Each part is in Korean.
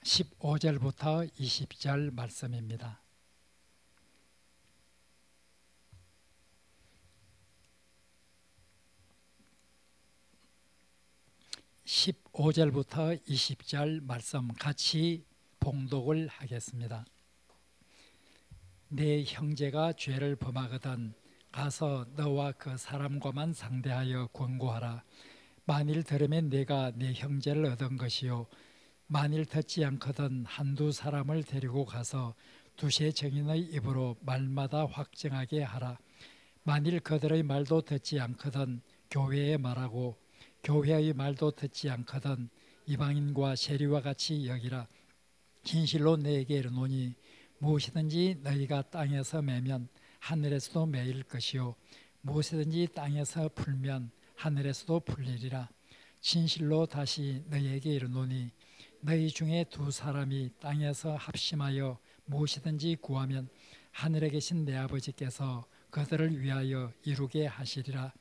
15절부터 20절 말씀입니다. (15절부터 20절) 말씀 같이 봉독을 하겠습니다. 네 형제가 죄를 범하거든 가서 너와 그 사람과만 상대하여 권고하라. 만일 들으면 네가 네 형제를 얻은 것이요, 만일 듣지 않거든 한두 사람을 데리고 가서 두세 증인의 입으로 말마다 확증하게 하라. 만일 그들의 말도 듣지 않거든 교회에 말하고, 교회의 말도 듣지 않거든 이방인과 세리와 같이 여기라. 진실로 너에게 이르노니 무엇이든지 너희가 땅에서 매면 하늘에서도 매일 것이요, 무엇이든지 땅에서 풀면 하늘에서도 풀리리라. 진실로 다시 너희에게 이르노니 너희 중에 두 사람이 땅에서 합심하여 무엇이든지 구하면 하늘에 계신 내 아버지께서 그들을 위하여 이루게 하시리라.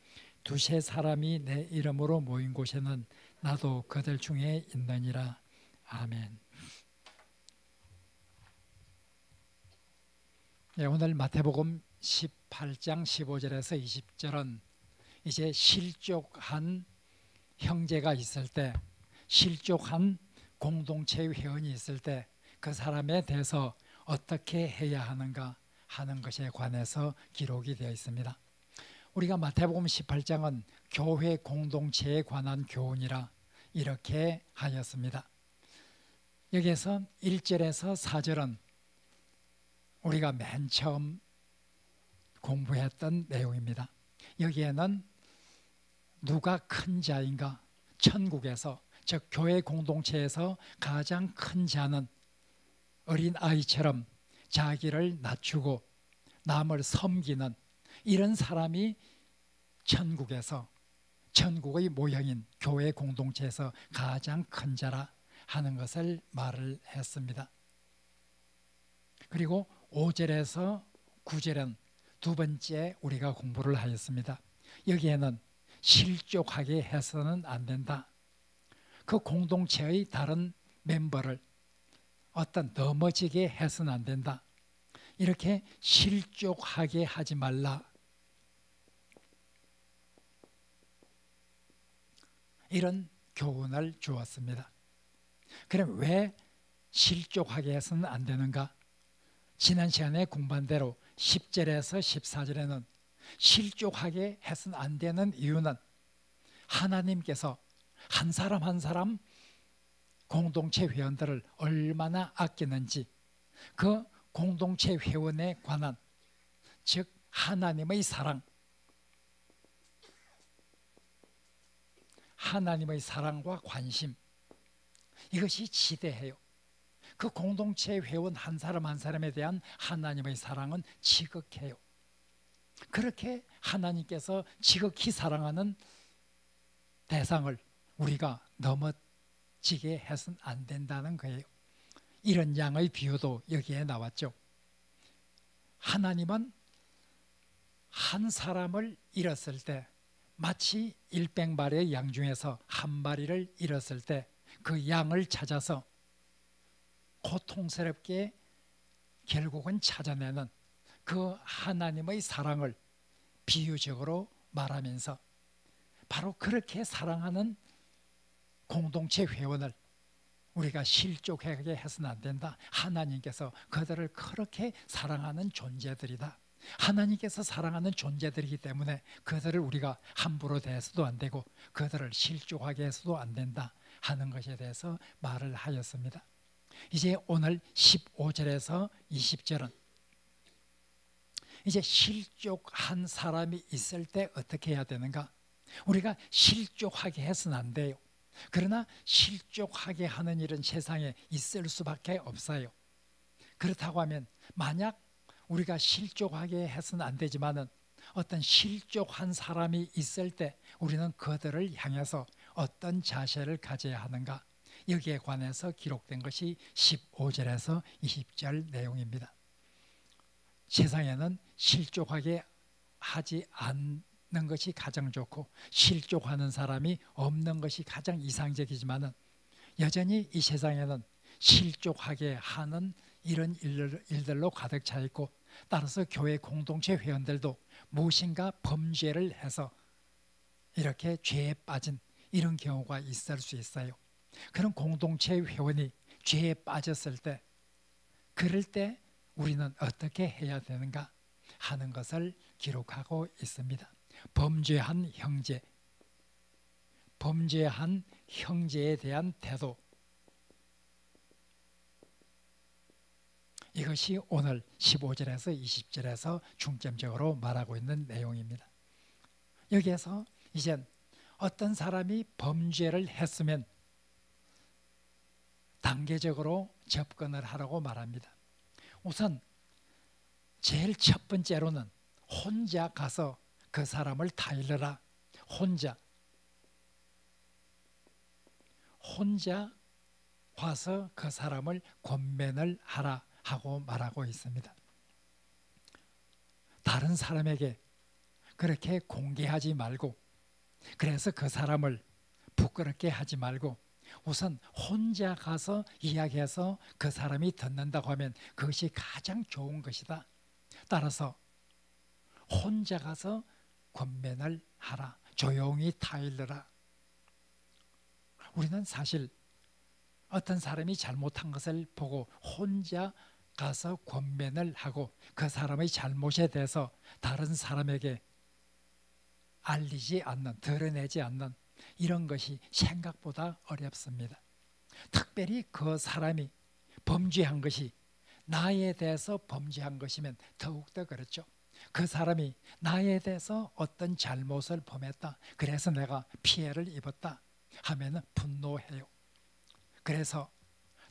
두세 사람이 내 이름으로 모인 곳에는 나도 그들 중에 있느니라. 아멘. 네, 오늘 마태복음 18장 15절에서 20절은 이제 실족한 형제가 있을 때, 실족한 공동체 회원이 있을 때 그 사람에 대해서 어떻게 해야 하는가 하는 것에 관해서 기록이 되어 있습니다. 우리가 마태복음 18장은 교회 공동체에 관한 교훈이라 이렇게 하였습니다. 여기에서 1절에서 4절은 우리가 맨 처음 공부했던 내용입니다. 여기에는 누가 큰 자인가, 천국에서, 즉 교회 공동체에서 가장 큰 자는 어린 아이처럼 자기를 낮추고 남을 섬기는 이런 사람이 천국에서, 천국의 모형인 교회 공동체에서 가장 큰 자라 하는 것을 말을 했습니다. 그리고 5절에서 9절은 두 번째 우리가 공부를 하였습니다. 여기에는 실족하게 해서는 안 된다. 그 공동체의 다른 멤버를 어떤 넘어지게 해서는 안 된다. 이렇게 실족하게 하지 말라. 이런 교훈을 주었습니다. 그럼 왜 실족하게 해서는 안 되는가? 지난 시간에 공부한 대로 10절에서 14절에는 실족하게 해서는 안 되는 이유는 하나님께서 한 사람 한 사람 공동체 회원들을 얼마나 아끼는지, 그 공동체 회원에 관한, 즉 하나님의 사랑, 하나님의 사랑과 관심, 이것이 지대해요. 그 공동체 회원 한 사람 한 사람에 대한 하나님의 사랑은 지극해요. 그렇게 하나님께서 지극히 사랑하는 대상을 우리가 넘어지게 해서는 안 된다는 거예요. 이런 양의 비유도 여기에 나왔죠. 하나님은 한 사람을 잃었을 때, 마치 일백마리의 양 중에서 한 마리를 잃었을 때 그 양을 찾아서 고통스럽게 결국은 찾아내는 그 하나님의 사랑을 비유적으로 말하면서 바로 그렇게 사랑하는 공동체 회원을 우리가 실족하게 해서는 안 된다. 하나님께서 그들을 그렇게 사랑하는 존재들이다. 하나님께서 사랑하는 존재들이기 때문에 그들을 우리가 함부로 대해서도 안 되고 그들을 실족하게 해서도 안 된다 하는 것에 대해서 말을 하였습니다. 이제 오늘 15절에서 20절은 이제 실족한 사람이 있을 때 어떻게 해야 되는가? 우리가 실족하게 해서는 안 돼요. 그러나 실족하게 하는 일은 세상에 있을 수밖에 없어요. 그렇다고 하면 만약 우리가 실족하게 해서는 안 되지만은 어떤 실족한 사람이 있을 때 우리는 그들을 향해서 어떤 자세를 가져야 하는가? 여기에 관해서 기록된 것이 15절에서 20절 내용입니다. 세상에는 실족하게 하지 않는 것이 가장 좋고 실족하는 사람이 없는 것이 가장 이상적이지만은 여전히 이 세상에는 실족하게 하는 이런 일들로 가득 차 있고, 따라서 교회 공동체 회원들도 무엇인가 범죄를 해서 이렇게 죄에 빠진 이런 경우가 있을 수 있어요. 그런 공동체 회원이 죄에 빠졌을 때, 그럴 때 우리는 어떻게 해야 되는가 하는 것을 기록하고 있습니다. 범죄한 형제에 대한 태도, 이것이 오늘 15절에서 20절에서 중점적으로 말하고 있는 내용입니다. 여기에서 이젠 어떤 사람이 범죄를 했으면 단계적으로 접근을 하라고 말합니다. 우선 제일 첫 번째로는 혼자 가서 그 사람을 타일러라. 혼자 와서 그 사람을 권면을 하라 하고 말하고 있습니다. 다른 사람에게 그렇게 공개하지 말고, 그래서 그 사람을 부끄럽게 하지 말고 우선 혼자 가서 이야기해서 그 사람이 듣는다고 하면 그것이 가장 좋은 것이다. 따라서 혼자 가서 권면을 하라. 조용히 타일러라. 우리는 사실 어떤 사람이 잘못한 것을 보고 혼자 가서 권면을 하고 그 사람의 잘못에 대해서 다른 사람에게 알리지 않는, 드러내지 않는 이런 것이 생각보다 어렵습니다. 특별히 그 사람이 범죄한 것이 나에 대해서 범죄한 것이면 더욱더 그렇죠. 그 사람이 나에 대해서 어떤 잘못을 범했다, 그래서 내가 피해를 입었다 하면 분노해요. 그래서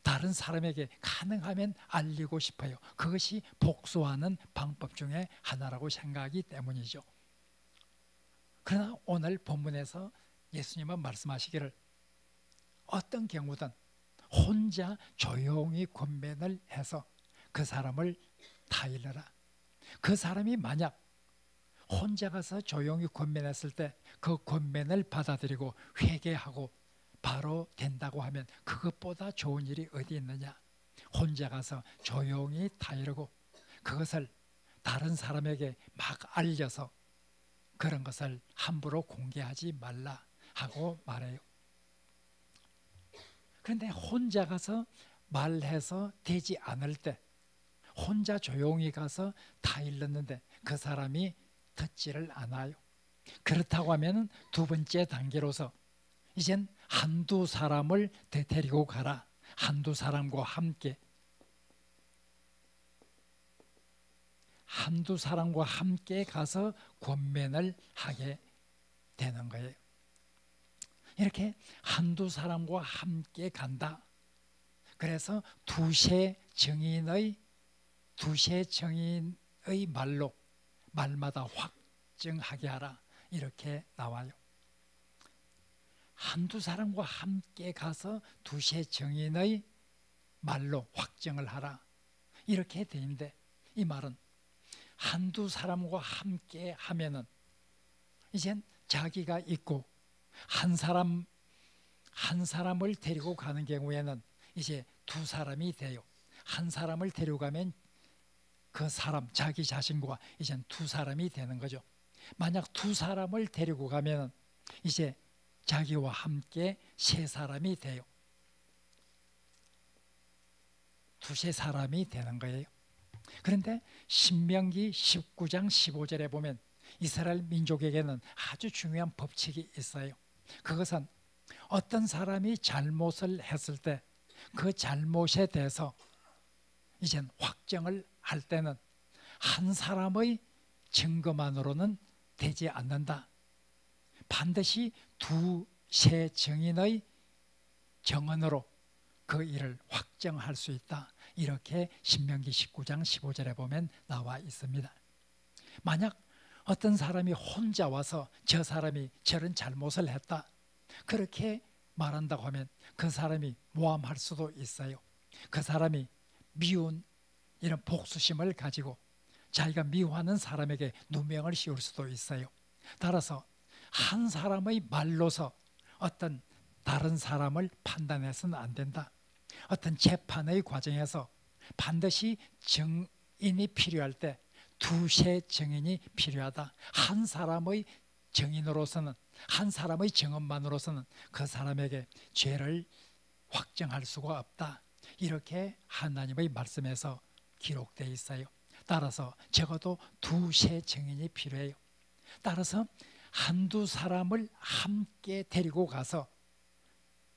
다른 사람에게 가능하면 알리고 싶어요. 그것이 복수하는 방법 중에 하나라고 생각하기 때문이죠. 그러나 오늘 본문에서 예수님은 말씀하시기를 어떤 경우든 혼자 조용히 권면을 해서 그 사람을 타일러라. 그 사람이 만약 혼자 가서 조용히 권면했을 때 그 권면을 받아들이고 회개하고 바로 된다고 하면 그것보다 좋은 일이 어디 있느냐. 혼자 가서 조용히 타이르고 그것을 다른 사람에게 막 알려서 그런 것을 함부로 공개하지 말라 하고 말해요. 그런데 혼자 가서 말해서 되지 않을 때, 혼자 조용히 가서 타일렀는데 그 사람이 듣지를 않아요. 그렇다고 하면 두 번째 단계로서 이젠 한두 사람을 데리고 가라. 한두 사람과 함께 가서 권면을 하게 되는 거예요. 이렇게 한두 사람과 함께 간다. 그래서 두세 증인의 말마다 확증하게 하라. 이렇게 나와요. 한두 사람과 함께 가서 두세 증인의 말로 확정을 하라. 이렇게 돼 있는데 이 말은 한두 사람과 함께 하면은 이젠 자기가 있고 한 사람을 데리고 가는 경우에는 이제 두 사람이 돼요. 한 사람을 데리고 가면 그 사람, 자기 자신과 이젠 두 사람이 되는 거죠. 만약 두 사람을 데리고 가면 이제 자기와 함께 세 사람이 돼요. 두세 사람이 되는 거예요. 그런데 신명기 19장 15절에 보면 이스라엘 민족에게는 아주 중요한 법칙이 있어요. 그것은 어떤 사람이 잘못을 했을 때 그 잘못에 대해서 이젠 확정을 할 때는 한 사람의 증거만으로는 되지 않는다. 반드시 두세 증인의 증언으로 그 일을 확정할 수 있다. 이렇게 신명기 19장 15절에 보면 나와 있습니다. 만약 어떤 사람이 혼자 와서 저 사람이 저런 잘못을 했다, 그렇게 말한다고 하면 그 사람이 모함할 수도 있어요. 그 사람이 미운 이런 복수심을 가지고 자기가 미워하는 사람에게 누명을 씌울 수도 있어요. 따라서 한 사람의 말로서 어떤 다른 사람을 판단해서는 안 된다. 어떤 재판의 과정에서 반드시 증인이 필요할 때 두세 증인이 필요하다. 한 사람의 증인으로서는, 한 사람의 증언만으로서는 그 사람에게 죄를 확정할 수가 없다. 이렇게 하나님의 말씀에서 기록되어 있어요. 따라서 적어도 두세 증인이 필요해요. 따라서 한두 사람을 함께 데리고 가서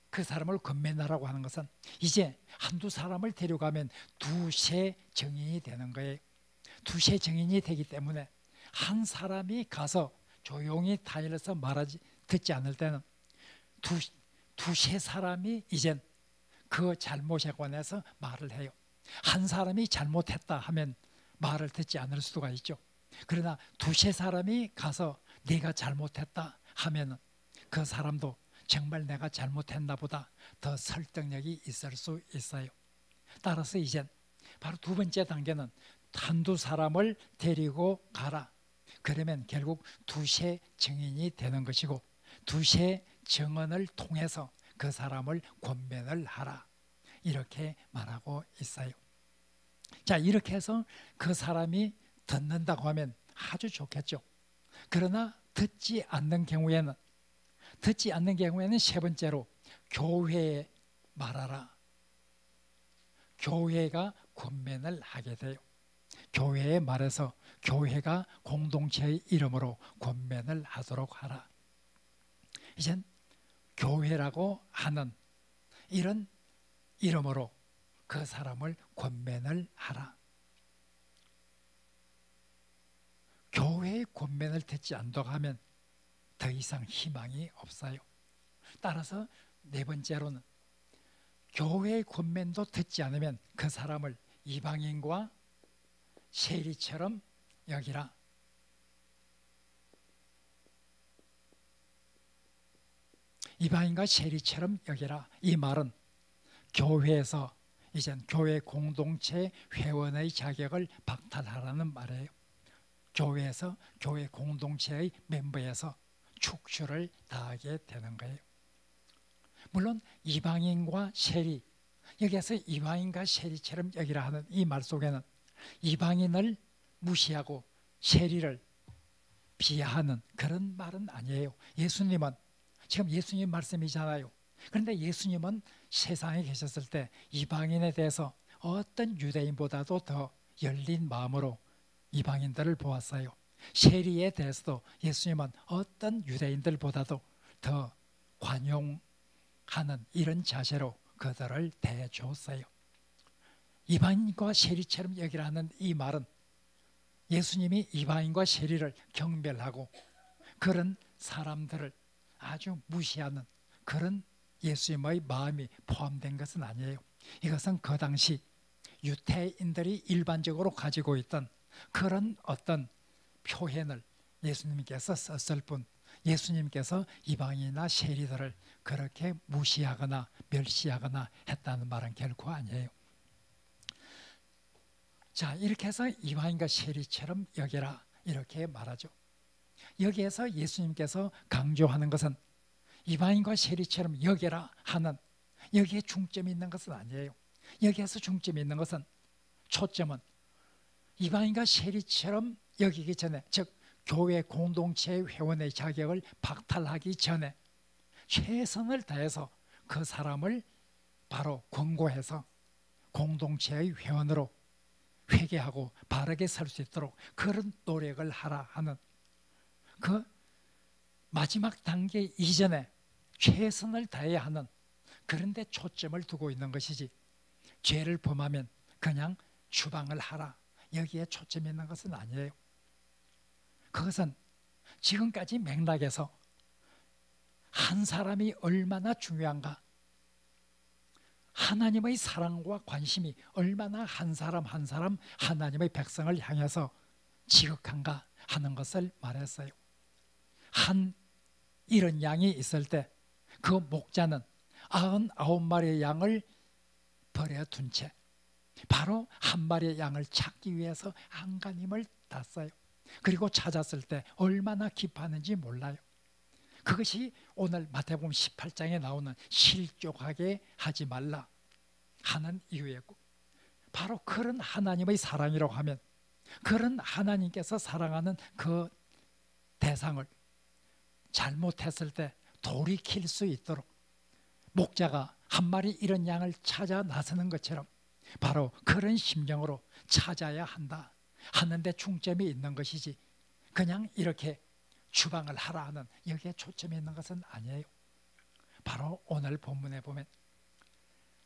그 사람을 권면하라고 하는 것은 이제 한두 사람을 데려가면 두세 증인이 되는 거예요. 두세 증인이 되기 때문에 한 사람이 가서 조용히 다니면서 듣지 않을 때는 두세 사람이 이젠 그 잘못에 관해서 말을 해요. 한 사람이 잘못했다 하면 말을 듣지 않을 수가 있죠. 그러나 두세 사람이 가서 네가 잘못했다 하면 그 사람도 정말 내가 잘못했나 보다 더 설득력이 있을 수 있어요. 따라서 이젠 바로 두 번째 단계는 한두 사람을 데리고 가라. 그러면 결국 두세 증인이 되는 것이고 두세 증언을 통해서 그 사람을 권면을 하라. 이렇게 말하고 있어요. 자, 이렇게 해서 그 사람이 듣는다고 하면 아주 좋겠죠. 그러나 듣지 않는 경우에는 세 번째로 교회에 말하라. 교회가 권면을 하게 돼요. 교회에 말해서 교회가 공동체의 이름으로 권면을 하도록 하라. 이젠 교회라고 하는 이런 이름으로 그 사람을 권면을 하라. 교회의 권면을 듣지 않도록 하면 더 이상 희망이 없어요. 따라서 네 번째로는 교회의 권면도 듣지 않으면 그 사람을 이방인과 세리처럼 여기라. 이방인과 세리처럼 여기라. 이 말은 교회에서 이젠 교회 공동체 회원의 자격을 박탈하라는 말이에요. 교회에서 교회 공동체의 멤버에서 축출을 다하게 되는 거예요. 물론 이방인과 세리, 여기에서 이방인과 세리처럼 여기라 하는 이 말 속에는 이방인을 무시하고 세리를 비하하는 그런 말은 아니에요. 예수님은 지금 예수님 말씀이잖아요. 그런데 예수님은 세상에 계셨을 때 이방인에 대해서 어떤 유대인보다도 더 열린 마음으로 이방인들을 보았어요. 세리에 대해서도 예수님은 어떤 유대인들보다도 더 관용하는 이런 자세로 그들을 대해줬어요. 이방인과 세리처럼 여기라는 이 말은 예수님이 이방인과 세리를 경멸하고 그런 사람들을 아주 무시하는 그런 예수님의 마음이 포함된 것은 아니에요. 이것은 그 당시 유대인들이 일반적으로 가지고 있던 그런 어떤 표현을 예수님께서 썼을 뿐 예수님께서 이방인이나 세리들을 그렇게 무시하거나 멸시하거나 했다는 말은 결코 아니에요. 자, 이렇게 해서 이방인과 세리처럼 여기라 이렇게 말하죠. 여기에서 예수님께서 강조하는 것은 이방인과 세리처럼 여기라 하는 여기에 중점이 있는 것은 아니에요. 여기에서 중점이 있는 것은 초점은 이방인과 세리처럼 여기기 전에, 즉 교회 공동체 회원의 자격을 박탈하기 전에 최선을 다해서 그 사람을 바로 권고해서 공동체의 회원으로 회개하고 바르게 살 수 있도록 그런 노력을 하라 하는 그 마지막 단계 이전에 최선을 다해야 하는 그런 데 초점을 두고 있는 것이지 죄를 범하면 그냥 추방을 하라 여기에 초점이 있는 것은 아니에요. 그것은 지금까지 맥락에서 한 사람이 얼마나 중요한가, 하나님의 사랑과 관심이 얼마나 한 사람 한 사람 하나님의 백성을 향해서 지극한가 하는 것을 말했어요. 한 이런 양이 있을 때 그 목자는 99마리의 양을 버려둔 채 바로 한 마리의 양을 찾기 위해서 안간힘을 땄어요. 그리고 찾았을 때 얼마나 기뻐하는지 몰라요. 그것이 오늘 마태복음 18장에 나오는 실족하게 하지 말라. 하는 이유였고, 바로 그런 하나님의 사랑이라고 하면 그런 하나님께서 사랑하는 그 대상을 잘못했을 때 돌이킬 수 있도록 목자가 한 마리 잃은 양을 찾아 나서는 것처럼 바로 그런 심정으로 찾아야 한다 하는 데 중점이 있는 것이지, 그냥 이렇게 추방을 하라 하는 여기에 초점이 있는 것은 아니에요. 바로 오늘 본문에 보면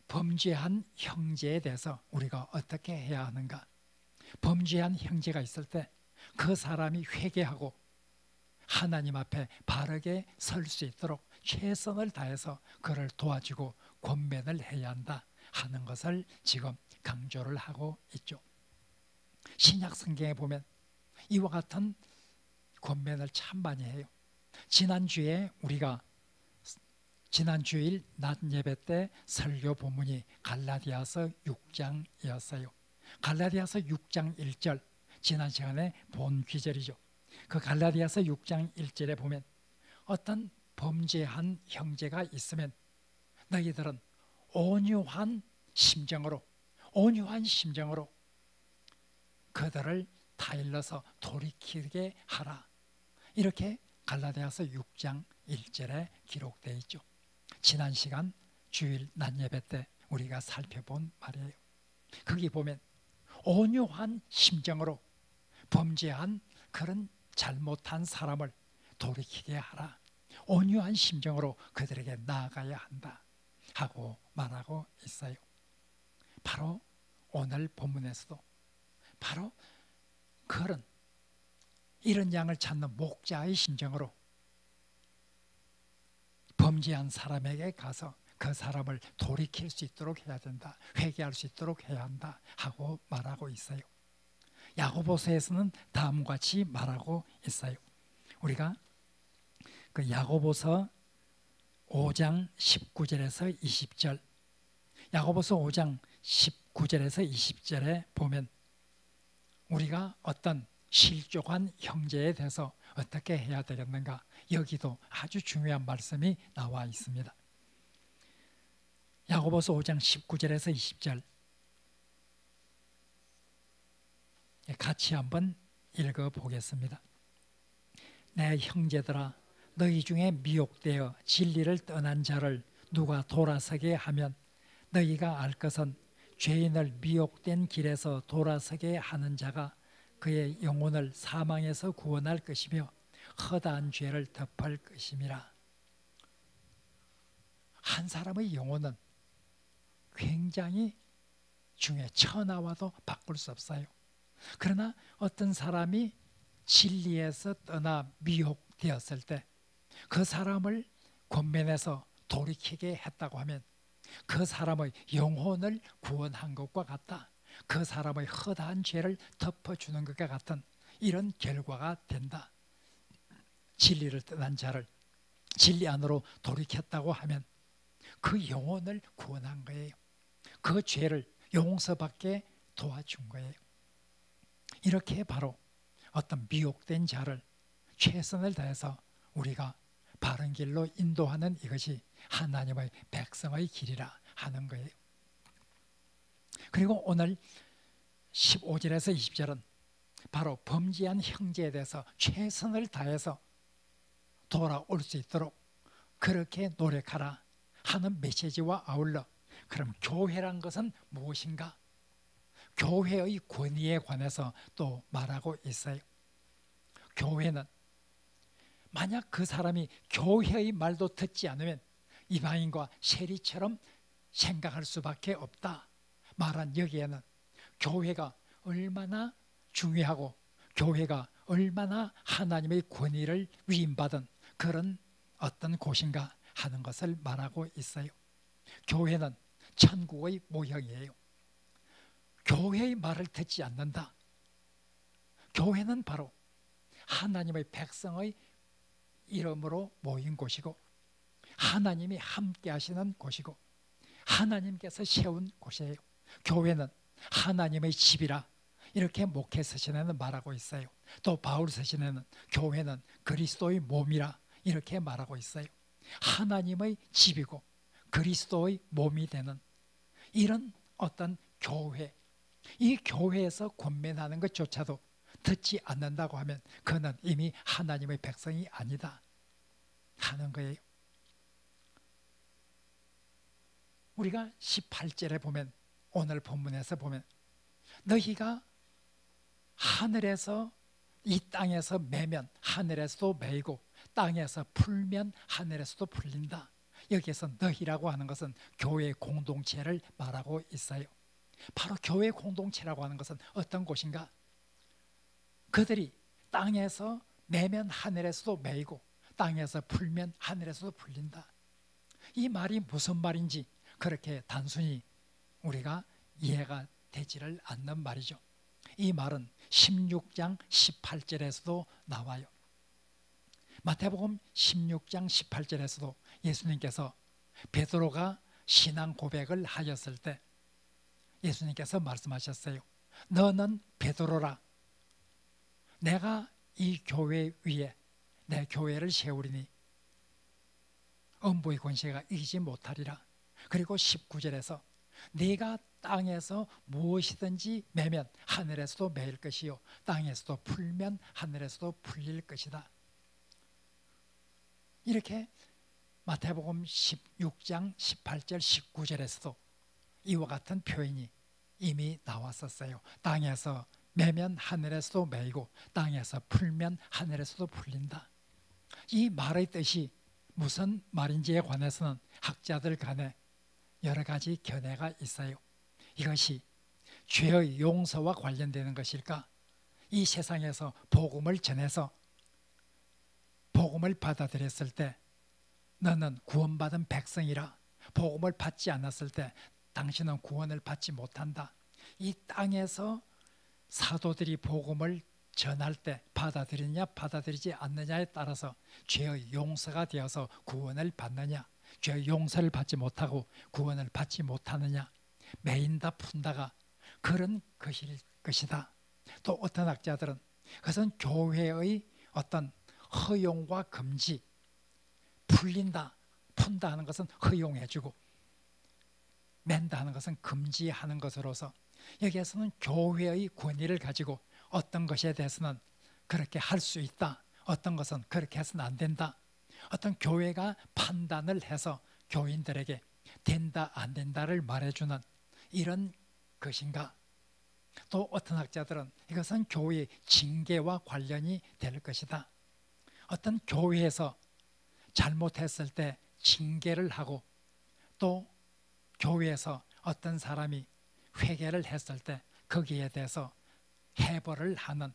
범죄한 형제에 대해서 우리가 어떻게 해야 하는가, 범죄한 형제가 있을 때 그 사람이 회개하고 하나님 앞에 바르게 설 수 있도록 최선을 다해서 그를 도와주고 권면을 해야 한다 하는 것을 지금 강조를 하고 있죠. 신약 성경에 보면 이와 같은 권면을 참 많이 해요. 지난주일 낮 예배 때 설교 본문이 갈라디아서 6장이었어요. 갈라디아서 6장 1절, 지난 시간에 본 귀절이죠. 그 갈라디아서 6장 1절에 보면 어떤 범죄한 형제가 있으면 너희들은 온유한 심정으로 그들을 타일러서 돌이키게 하라, 이렇게 갈라디아서 6장 1절에 기록되어 있죠. 지난 시간 주일 낮 예배 때 우리가 살펴본 말이에요. 거기 보면 온유한 심정으로 범죄한 그런 잘못한 사람을 돌이키게 하라, 온유한 심정으로 그들에게 나아가야 한다 하고 말하고 있어요. 바로 오늘 본문에서도 바로 그런 이런 양을 찾는 목자의 심정으로 범죄한 사람에게 가서 그 사람을 돌이킬 수 있도록 해야 된다, 회개할 수 있도록 해야 한다 하고 말하고 있어요. 야고보서에서는 다음과 같이 말하고 있어요. 우리가 그 야고보서 5장 19절에서 20절, 야고보서 5장 19절에서 20절에 보면 우리가 어떤 실족한 형제에 대해서 어떻게 해야 되겠는가, 여기도 아주 중요한 말씀이 나와 있습니다. 야고보서 5장 19절에서 20절 같이 한번 읽어보겠습니다. 내 형제들아, 너희 중에 미혹되어 진리를 떠난 자를 누가 돌아서게 하면 너희가 알 것은 죄인을 미혹된 길에서 돌아서게 하는 자가 그의 영혼을 사망에서 구원할 것이며 허다한 죄를 덮을 것임이라. 한 사람의 영혼은 굉장히 중요해. 천하와도 바꿀 수 없어요. 그러나 어떤 사람이 진리에서 떠나 미혹되었을 때 그 사람을 권면해서 돌이키게 했다고 하면 그 사람의 영혼을 구원한 것과 같다, 그 사람의 허다한 죄를 덮어주는 것과 같은 이런 결과가 된다. 진리를 떠난 자를 진리 안으로 돌이켰다고 하면 그 영혼을 구원한 거예요. 그 죄를 용서받게 도와준 거예요. 이렇게 바로 어떤 미혹된 자를 최선을 다해서 우리가 바른 길로 인도하는 이것이 하나님의 백성의 길이라 하는 거예요. 그리고 오늘 15절에서 20절은 바로 범죄한 형제에 대해서 최선을 다해서 돌아올 수 있도록 그렇게 노력하라 하는 메시지와 아울러, 그럼 교회란 것은 무엇인가? 교회의 권위에 관해서 또 말하고 있어요. 교회는 만약 그 사람이 교회의 말도 듣지 않으면 이방인과 세리처럼 생각할 수밖에 없다 말한 여기에는 교회가 얼마나 중요하고 교회가 얼마나 하나님의 권위를 위임받은 그런 어떤 곳인가 하는 것을 말하고 있어요. 교회는 천국의 모형이에요. 교회의 말을 듣지 않는다. 교회는 바로 하나님의 백성의 이름으로 모인 곳이고 하나님이 함께 하시는 곳이고 하나님께서 세운 곳이에요. 교회는 하나님의 집이라 이렇게 목회 서신에는 말하고 있어요. 또 바울 서신에는 교회는 그리스도의 몸이라 이렇게 말하고 있어요. 하나님의 집이고 그리스도의 몸이 되는 이런 어떤 교회, 이 교회에서 권면하는 것조차도 듣지 않는다고 하면 그는 이미 하나님의 백성이 아니다 하는 거예요. 우리가 18절에 보면, 오늘 본문에서 보면, 너희가 하늘에서 이 땅에서 매면 하늘에서도 매이고 땅에서 풀면 하늘에서도 풀린다. 여기에서 너희라고 하는 것은 교회 공동체를 말하고 있어요. 바로 교회 공동체라고 하는 것은 어떤 곳인가? 그들이 땅에서 매면 하늘에서도 매이고 땅에서 풀면 하늘에서도 풀린다. 이 말이 무슨 말인지 그렇게 단순히 우리가 이해가 되지를 않는 말이죠. 이 말은 16장 18절에서도 나와요. 마태복음 16장 18절에서도 예수님께서 베드로가 신앙 고백을 하였을 때 예수님께서 말씀하셨어요. 너는 베드로라. 내가 이 교회 위에 내 교회를 세우리니 음부의 권세가 이기지 못하리라. 그리고 19절에서 네가 땅에서 무엇이든지 매면 하늘에서도 매일 것이요 땅에서도 풀면 하늘에서도 풀릴 것이다. 이렇게 마태복음 16장 18절 19절에서도 이와 같은 표현이 이미 나왔었어요. 땅에서 매면 하늘에서도 매이고 땅에서 풀면 하늘에서도 풀린다. 이 말의 뜻이 무슨 말인지에 관해서는 학자들 간에 여러 가지 견해가 있어요. 이것이 죄의 용서와 관련되는 것일까? 이 세상에서 복음을 전해서 복음을 받아들였을 때 너는 구원받은 백성이라, 복음을 받지 않았을 때 당신은 구원을 받지 못한다. 이 땅에서 사도들이 복음을 전할 때 받아들이냐 받아들이지 않느냐에 따라서 죄의 용서가 되어서 구원을 받느냐, 죄의 용서를 받지 못하고 구원을 받지 못하느냐, 매인다 푼다가 그런 것일 것이다. 또 어떤 학자들은 그것은 교회의 어떤 허용과 금지, 풀린다, 푼다 하는 것은 허용해주고 맨다 하는 것은 금지하는 것으로서 여기에서는 교회의 권위를 가지고 어떤 것에 대해서는 그렇게 할 수 있다, 어떤 것은 그렇게 해서는 안 된다, 어떤 교회가 판단을 해서 교인들에게 된다 안 된다를 말해주는 이런 것인가? 또 어떤 학자들은 이것은 교회의 징계와 관련이 될 것이다. 어떤 교회에서 잘못했을 때 징계를 하고 또 교회에서 어떤 사람이 회개를 했을 때 거기에 대해서 해벌을 하는,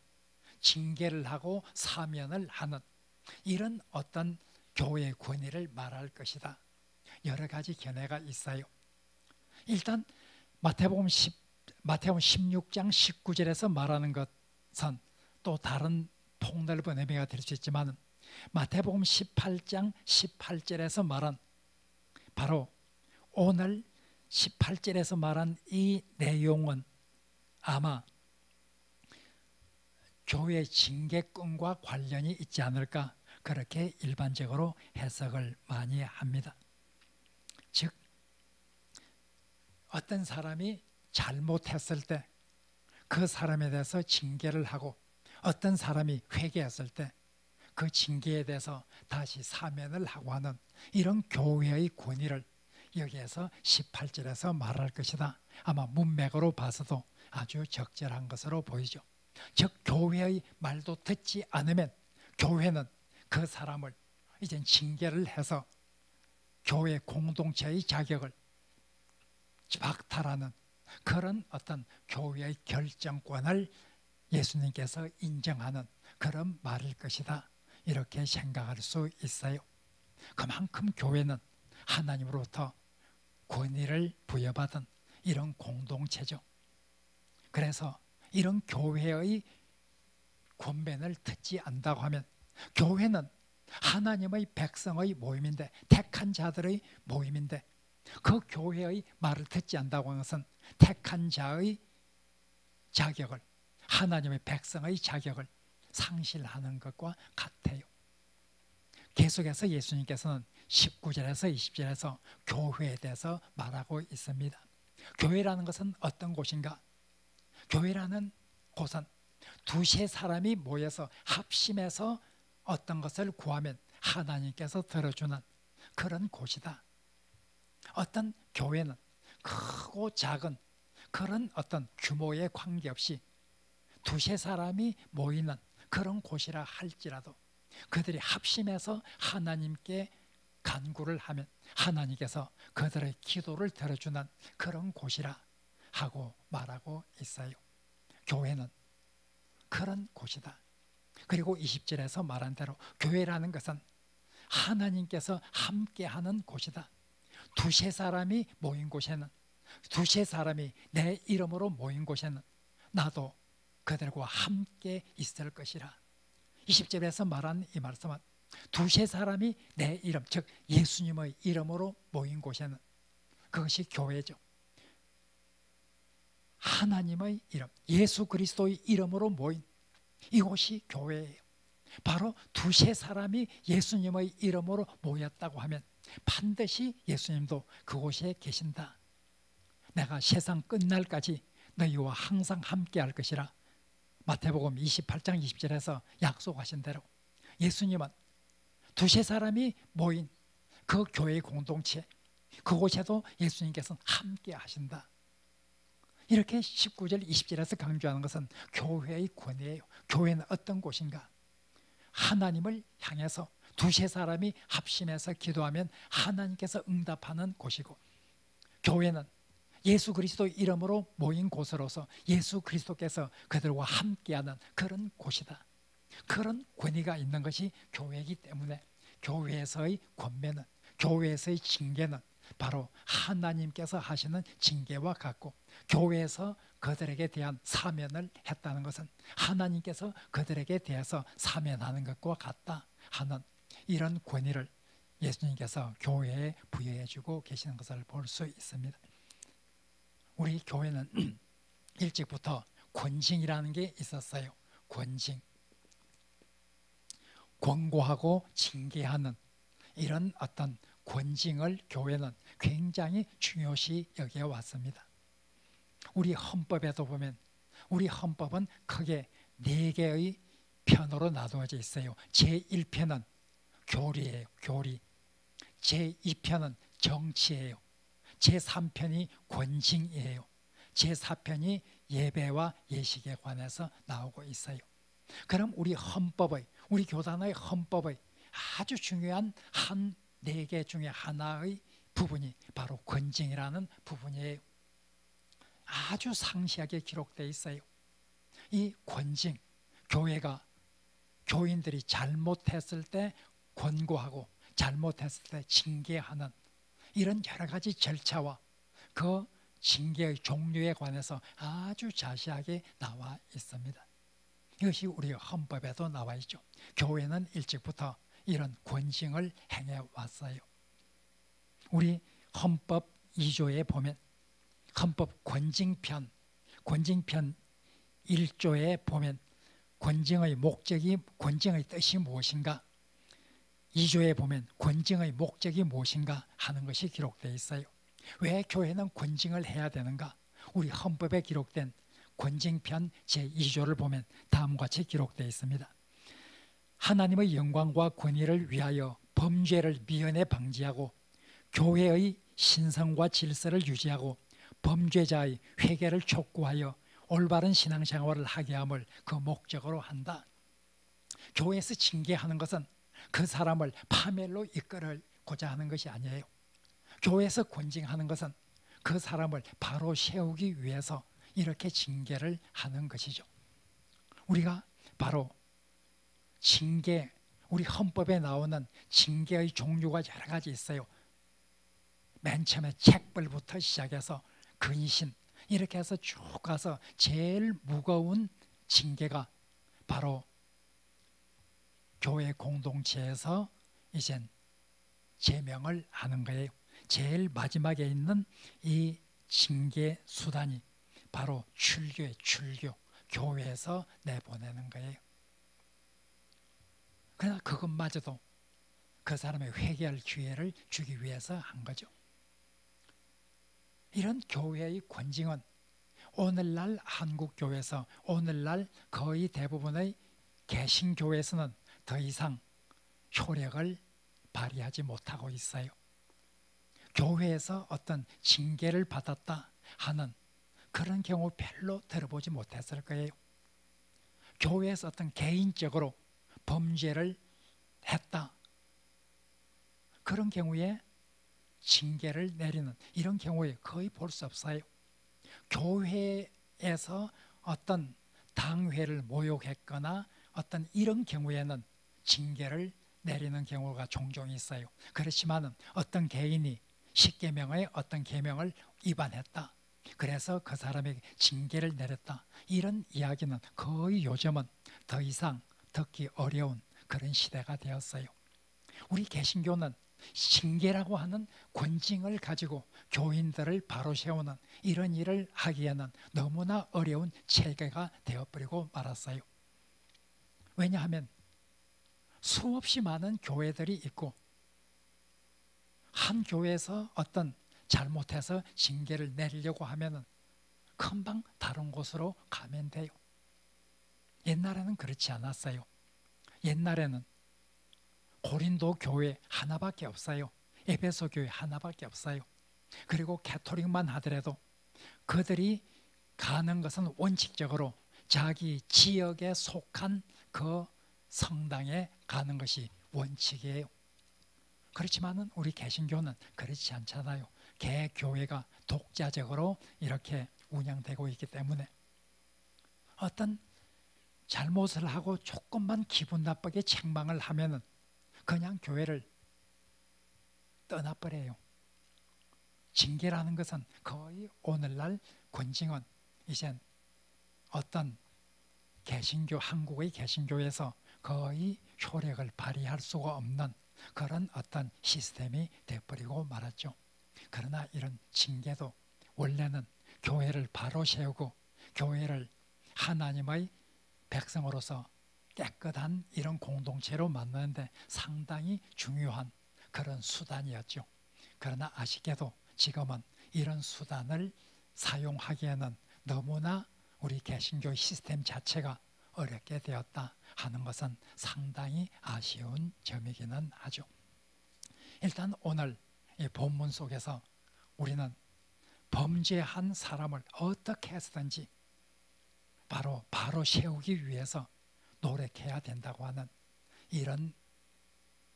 징계를 하고 사면을 하는 이런 어떤 교회의 권위를 말할 것이다. 여러 가지 견해가 있어요. 일단 마태복음 16장 19절에서 말하는 것은 또 다른 폭넓은 의미가 될 수 있지만 마태복음 18장 18절에서 말한 바로 오늘 18절에서 말한 이 내용은 아마 교회 징계권과 관련이 있지 않을까, 그렇게 일반적으로 해석을 많이 합니다. 즉 어떤 사람이 잘못했을 때 그 사람에 대해서 징계를 하고 어떤 사람이 회개했을 때 그 징계에 대해서 다시 사면을 하고 하는 이런 교회의 권위를 여기에서 18절에서 말할 것이다. 아마 문맥으로 봐서도 아주 적절한 것으로 보이죠. 즉 교회의 말도 듣지 않으면 교회는 그 사람을 이제 징계를 해서 교회 공동체의 자격을 박탈하는 그런 어떤 교회의 결정권을 예수님께서 인정하는 그런 말일 것이다. 이렇게 생각할 수 있어요. 그만큼 교회는 하나님으로부터 권위를 부여받은 이런 공동체죠. 그래서 이런 교회의 권면을 듣지 않는다고 하면 교회는 하나님의 백성의 모임인데, 택한 자들의 모임인데 그 교회의 말을 듣지 않는다고 하는 것은 택한 자의 자격을, 하나님의 백성의 자격을 상실하는 것과 같아요. 계속해서 예수님께서는 19절에서 20절에서 교회에 대해서 말하고 있습니다. 교회라는 것은 어떤 곳인가? 교회라는 곳은 두세 사람이 모여서 합심해서 어떤 것을 구하면 하나님께서 들어주는 그런 곳이다. 어떤 교회는 크고 작은 그런 어떤 규모에 관계없이 두세 사람이 모이는 그런 곳이라 할지라도 그들이 합심해서 하나님께 간구를 하면 하나님께서 그들의 기도를 들어주는 그런 곳이라 하고 말하고 있어요. 교회는 그런 곳이다. 그리고 20절에서 말한 대로 교회라는 것은 하나님께서 함께하는 곳이다. 두세 사람이 모인 곳에는, 두세 사람이 내 이름으로 모인 곳에는 나도 그들과 함께 있을 것이라. 20절에서 말한 이 말씀은 두세 사람이 내 이름, 즉 예수님의 이름으로 모인 곳에는 그것이 교회죠. 하나님의 이름, 예수 그리스도의 이름으로 모인 이곳이 교회예요. 바로 두세 사람이 예수님의 이름으로 모였다고 하면 반드시 예수님도 그곳에 계신다. 내가 세상 끝날까지 너희와 항상 함께 할 것이라. 마태복음 28장 20절에서 약속하신 대로 예수님은 두세 사람이 모인 그 교회 공동체, 그곳에도 예수님께서는 함께 하신다. 이렇게 19절 20절에서 강조하는 것은 교회의 권위예요. 교회는 어떤 곳인가? 하나님을 향해서 두세 사람이 합심해서 기도하면 하나님께서 응답하는 곳이고, 교회는 예수 그리스도 이름으로 모인 곳으로서 예수 그리스도께서 그들과 함께하는 그런 곳이다. 그런 권위가 있는 것이 교회이기 때문에 교회에서의 권면은, 교회에서의 징계는 바로 하나님께서 하시는 징계와 같고, 교회에서 그들에게 대한 사면을 했다는 것은 하나님께서 그들에게 대해서 사면하는 것과 같다 하는 이런 권위를 예수님께서 교회에 부여해 주고 계시는 것을 볼 수 있습니다. 우리 교회는 일찍부터 권징이라는 게 있었어요. 권징, 권고하고 징계하는 이런 어떤 권징을 교회는 굉장히 중요시 여겨왔습니다. 우리 헌법에도 보면 우리 헌법은 크게 4개의 편으로 나누어져 있어요. 제1편은 교리예요. 교리. 제2편은 정치예요. 제3편이 권징이에요. 제4편이 예배와 예식에 관해서 나오고 있어요. 그럼 우리 헌법의, 우리 교단의 헌법의 아주 중요한 한 4개 중에 하나의 부분이 바로 권징이라는 부분이에요. 아주 상세하게 기록되어 있어요. 이 권징, 교회가 교인들이 잘못했을 때 권고하고 잘못했을 때 징계하는 이런 여러 가지 절차와 그 징계의 종류에 관해서 아주 자세하게 나와 있습니다. 이것이 우리 헌법에도 나와 있죠. 교회는 일찍부터 이런 권징을 행해 왔어요. 우리 헌법 2조에 보면 헌법 권징편 1조에 보면 권징의 목적이, 권징의 뜻이 무엇인가, 2조에 보면 권징의 목적이 무엇인가 하는 것이 기록되어 있어요. 왜 교회는 권징을 해야 되는가? 우리 헌법에 기록된 권징편 제2조를 보면 다음과 같이 기록되어 있습니다. 하나님의 영광과 권위를 위하여 범죄를 미연에 방지하고 교회의 신성과 질서를 유지하고 범죄자의 회개를 촉구하여 올바른 신앙생활을 하게 함을 그 목적으로 한다. 교회에서 징계하는 것은 그 사람을 파멸로 이끌고자 하는 것이 아니에요. 교회에서 권징하는 것은 그 사람을 바로 세우기 위해서 이렇게 징계를 하는 것이죠. 우리가 바로 징계, 우리 헌법에 나오는 징계의 종류가 여러 가지 있어요. 맨 처음에 책벌부터 시작해서 근신 이렇게 해서 쭉 가서 제일 무거운 징계가 바로 교회 공동체에서 이젠 제명을 하는 거예요. 제일 마지막에 있는 이 징계 수단이 바로 출교의 출교, 교회에서 내보내는 거예요. 그러나 그것마저도 그 사람의 회개할 기회를 주기 위해서 한 거죠. 이런 교회의 권징은 오늘날 한국 교회에서, 오늘날 거의 대부분의 개신교회에서는 더 이상 효력을 발휘하지 못하고 있어요. 교회에서 어떤 징계를 받았다 하는 그런 경우 별로 들어보지 못했을 거예요. 교회에서 어떤 개인적으로 범죄를 했다, 그런 경우에 징계를 내리는 이런 경우에 거의 볼 수 없어요. 교회에서 어떤 당회를 모욕했거나 어떤 이런 경우에는 징계를 내리는 경우가 종종 있어요. 그렇지만은 어떤 개인이 십계명의 어떤 계명을 위반했다, 그래서 그 사람에게 징계를 내렸다, 이런 이야기는 거의 요즘은 더 이상 듣기 어려운 그런 시대가 되었어요. 우리 개신교는 징계라고 하는 권징을 가지고 교인들을 바로 세우는 이런 일을 하기에는 너무나 어려운 체계가 되어버리고 말았어요. 왜냐하면 수없이 많은 교회들이 있고, 한 교회에서 어떤 잘못해서 징계를 내리려고 하면은 금방 다른 곳으로 가면 돼요. 옛날에는 그렇지 않았어요. 옛날에는 고린도 교회 하나밖에 없어요. 에베소 교회 하나밖에 없어요. 그리고 가톨릭만 하더라도 그들이 가는 것은 원칙적으로 자기 지역에 속한 그 성당에 가는 것이 원칙이에요. 그렇지만은 우리 개신교는 그렇지 않잖아요. 개교회가 독자적으로 이렇게 운영되고 있기 때문에 어떤 잘못을 하고 조금만 기분 나쁘게 책망을 하면은 그냥 교회를 떠나버려요. 징계라는 것은 거의 오늘날 권징은 이젠 어떤 개신교, 한국의 개신교에서 거의 효력을 발휘할 수가 없는 그런 어떤 시스템이 되어버리고 말았죠. 그러나 이런 징계도 원래는 교회를 바로 세우고 교회를 하나님의 백성으로서 깨끗한 이런 공동체로 만드는데 상당히 중요한 그런 수단이었죠. 그러나 아쉽게도 지금은 이런 수단을 사용하기에는 너무나 우리 개신교 시스템 자체가 어렵게 되었다 하는 것은 상당히 아쉬운 점이기는 하죠. 일단 오늘 이 본문 속에서 우리는 범죄한 사람을 어떻게 해서든지 바로 세우기 위해서 노력해야 된다고 하는 이런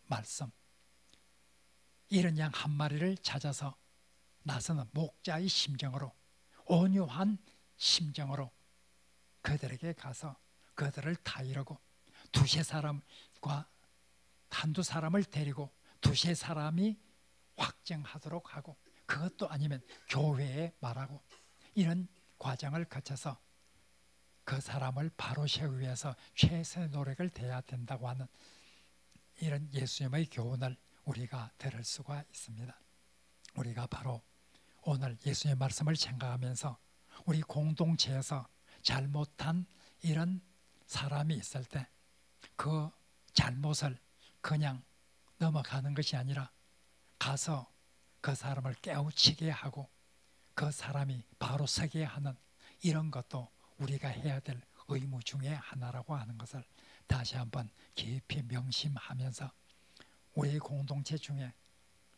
말씀, 이런 양 한 마리를 찾아서 나서는 목자의 심정으로, 온유한 심정으로 그들에게 가서 그들을 타이르고 두세 사람과 한두 사람을 데리고 두세 사람이 확정하도록 하고, 그것도 아니면 교회에 말하고, 이런 과정을 거쳐서 그 사람을 바로 세우기 위해서 최선의 노력을 다해야 된다고 하는 이런 예수님의 교훈을 우리가 들을 수가 있습니다. 우리가 바로 오늘 예수님의 말씀을 생각하면서 우리 공동체에서 잘못한 이런 사람이 있을 때 그 잘못을 그냥 넘어가는 것이 아니라 가서 그 사람을 깨우치게 하고 그 사람이 바로 서게 하는 이런 것도 우리가 해야 될 의무 중에 하나라고 하는 것을 다시 한번 깊이 명심하면서 우리 공동체 중에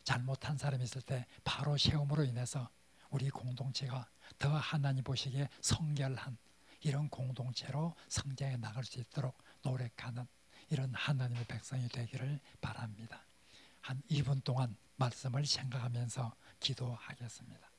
잘못한 사람이 있을 때 바로 세움으로 인해서 우리 공동체가 더 하나님 보시기에 성결한 이런 공동체로 성장해 나갈 수 있도록 노력하는 이런 하나님의 백성이 되기를 바랍니다. 한 2분 동안 말씀을 생각하면서 기도하겠습니다.